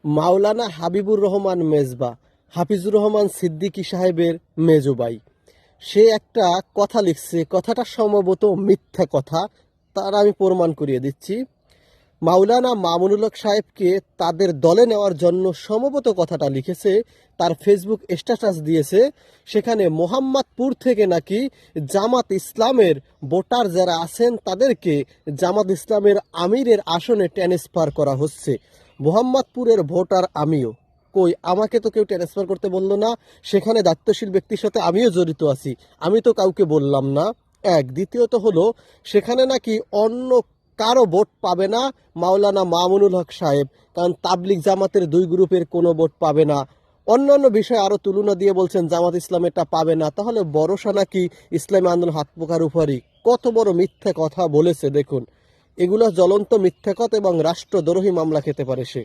মাওলানা হাবিবুর রহমান মেজবা, হাফিজুর রহমান সিদ্দিকী সাহেবের মেজবাই, সে একটা কথা লিখছে, কথাটা সম্ভবত মিথ্যা কথা, তার আমি প্রমাণ করিয়ে দিচ্ছি। মাওলানা মামুনুল হক সাহেবকে তাদের দলে নেওয়ার জন্য সম্ভবত কথাটা লিখেছে, তার ফেসবুক স্ট্যাটাস দিয়েছে। সেখানে মোহাম্মদপুর থেকে নাকি জামাত ইসলামের ভোটার যারা আছেন তাদেরকে জামাত ইসলামের আমিরের আসনে ট্রান্সফার করা হচ্ছে। মোহাম্মদপুরের ভোটার আমিও, কই আমাকে তো কেউ ট্রান্সফার করতে বললো না, সেখানে দায়িত্বশীল ব্যক্তির সাথে আমিও জড়িত আছি, আমি তো কাউকে বললাম না। এক, দ্বিতীয়ত হলো সেখানে নাকি অন্য কারো ভোট পাবে না মাওলানা মামুনুল হক সাহেব, কারণ তাবলিগ জামাতের দুই গ্রুপের কোনো ভোট পাবে না। অন্যান্য বিষয় আরো তুলনা দিয়ে বলছেন জামাত ইসলাম এটা পাবে না, তাহলে ভরসা নাকি ইসলামী আন্দোলন হাত পোকার উপরই। কত বড় মিথ্যা কথা বলেছে দেখুন, এগুলো জ্বলন্ত মিথ্যা কথা এবং রাষ্ট্রদ্রোহী মামলা খেতে পারে সে।